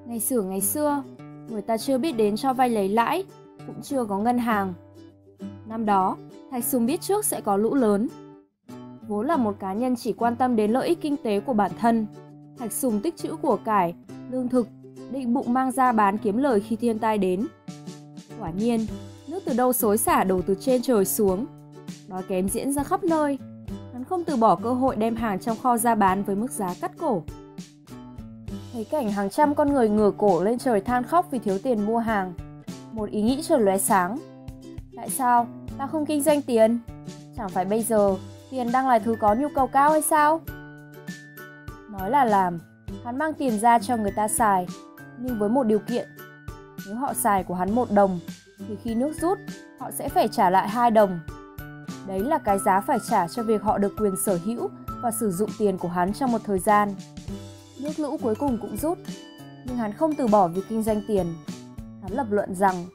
Ngày xưa, người ta chưa biết đến cho vay lấy lãi, cũng chưa có ngân hàng. Năm đó, Thạch Sùng biết trước sẽ có lũ lớn. Vốn là một cá nhân chỉ quan tâm đến lợi ích kinh tế của bản thân, Thạch Sùng tích trữ của cải, lương thực, định bụng mang ra bán kiếm lời khi thiên tai đến. Quả nhiên, nước từ đâu xối xả đổ từ trên trời xuống. Đói kém diễn ra khắp nơi. Hắn không từ bỏ cơ hội đem hàng trong kho ra bán với mức giá cắt cổ. Thấy cảnh hàng trăm con người ngửa cổ lên trời than khóc vì thiếu tiền mua hàng, một ý nghĩ chợt lóe sáng. Tại sao ta không kinh doanh tiền? Chẳng phải bây giờ tiền đang là thứ có nhu cầu cao hay sao? Nói là làm, hắn mang tiền ra cho người ta xài, nhưng với một điều kiện. Nếu họ xài của hắn 1 đồng, thì khi nước rút, họ sẽ phải trả lại 2 đồng. Đấy là cái giá phải trả cho việc họ được quyền sở hữu và sử dụng tiền của hắn trong một thời gian. Nước lũ cuối cùng cũng rút, nhưng hắn không từ bỏ việc kinh doanh tiền. Hắn lập luận rằng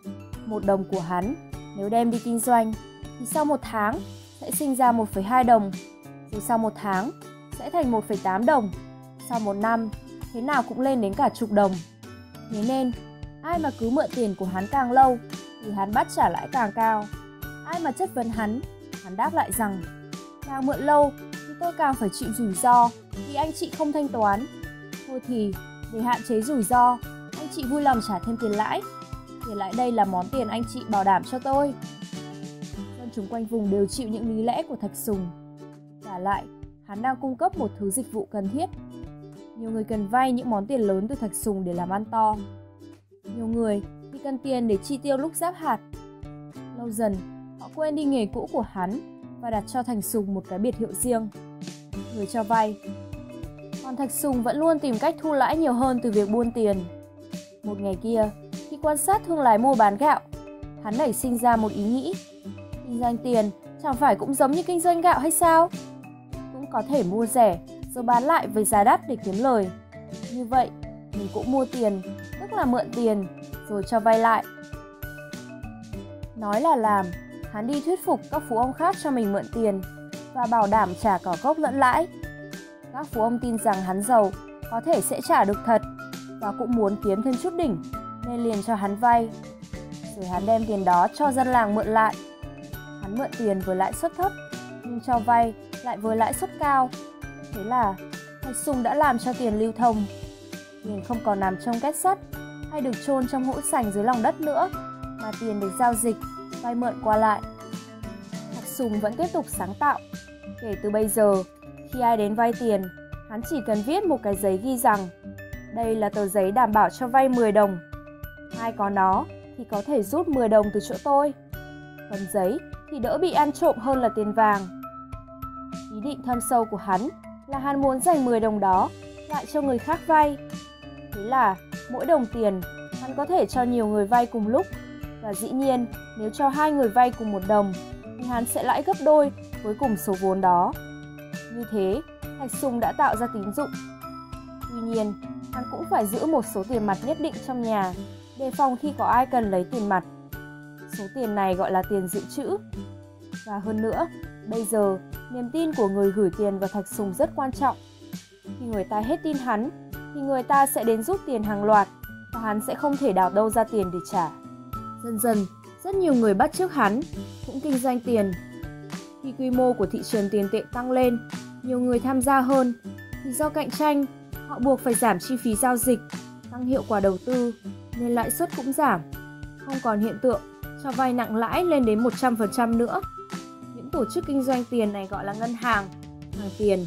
1 đồng của hắn nếu đem đi kinh doanh thì sau 1 tháng sẽ sinh ra 1,2 đồng, rồi sau 1 tháng sẽ thành 1,8 đồng, sau 1 năm thế nào cũng lên đến cả chục đồng. Thế nên ai mà cứ mượn tiền của hắn càng lâu thì hắn bắt trả lãi càng cao. Ai mà chất vấn hắn đáp lại rằng càng mượn lâu thì tôi càng phải chịu rủi ro vì anh chị không thanh toán. Thôi thì để hạn chế rủi ro, anh chị vui lòng trả thêm tiền lãi. Tiền lãi đây là món tiền anh chị bảo đảm cho tôi. Dân chúng quanh vùng đều chịu những lý lẽ của Thạch Sùng. Trả lại, hắn đang cung cấp một thứ dịch vụ cần thiết. Nhiều người cần vay những món tiền lớn từ Thạch Sùng để làm ăn to. Nhiều người thì cần tiền để chi tiêu lúc giáp hạt. Lâu dần, họ quên đi nghề cũ của hắn và đặt cho Thạch Sùng một cái biệt hiệu riêng, người cho vay. Còn Thạch Sùng vẫn luôn tìm cách thu lãi nhiều hơn từ việc buôn tiền. Một ngày kia, khi quan sát thương lái mua bán gạo, hắn nảy sinh ra một ý nghĩ. Kinh doanh tiền chẳng phải cũng giống như kinh doanh gạo hay sao? Cũng có thể mua rẻ rồi bán lại với giá đắt để kiếm lời. Như vậy, mình cũng mua tiền, tức là mượn tiền, rồi cho vay lại. Nói là làm, hắn đi thuyết phục các phú ông khác cho mình mượn tiền và bảo đảm trả cả gốc lẫn lãi. Các phú ông tin rằng hắn giàu, có thể sẽ trả được thật và cũng muốn kiếm thêm chút đỉnh nên liền cho hắn vay. Rồi hắn đem tiền đó cho dân làng mượn lại. Hắn mượn tiền với lãi suất thấp nhưng cho vay lại với lãi suất cao. Thế là Thạch Sùng đã làm cho tiền lưu thông. Tiền không còn nằm trong két sắt hay được chôn trong hũ sành dưới lòng đất nữa, mà tiền được giao dịch, vay mượn qua lại. Thạch Sùng vẫn tiếp tục sáng tạo. Kể từ bây giờ, khi ai đến vay tiền, hắn chỉ cần viết một cái giấy ghi rằng đây là tờ giấy đảm bảo cho vay 10 đồng. Ai có nó thì có thể rút 10 đồng từ chỗ tôi. Tấm giấy thì đỡ bị ăn trộm hơn là tiền vàng. Ý định thâm sâu của hắn là hắn muốn dành 10 đồng đó lại cho người khác vay. Thế là mỗi đồng tiền hắn có thể cho nhiều người vay cùng lúc. Và dĩ nhiên nếu cho 2 người vay cùng 1 đồng thì hắn sẽ lãi gấp đôi với cùng số vốn đó. Như thế, Thạch Sùng đã tạo ra tín dụng. Tuy nhiên, hắn cũng phải giữ một số tiền mặt nhất định trong nhà, đề phòng khi có ai cần lấy tiền mặt. Số tiền này gọi là tiền dự trữ. Và hơn nữa, bây giờ, niềm tin của người gửi tiền vào Thạch Sùng rất quan trọng. Khi người ta hết tin hắn, thì người ta sẽ đến rút tiền hàng loạt, và hắn sẽ không thể đào đâu ra tiền để trả. Dần dần, rất nhiều người bắt chước hắn, cũng kinh doanh tiền. Khi quy mô của thị trường tiền tệ tăng lên, nhiều người tham gia hơn, thì do cạnh tranh, họ buộc phải giảm chi phí giao dịch, tăng hiệu quả đầu tư, nên lãi suất cũng giảm. Không còn hiện tượng cho vay nặng lãi lên đến 100% nữa. Những tổ chức kinh doanh tiền này gọi là ngân hàng, hàng tiền.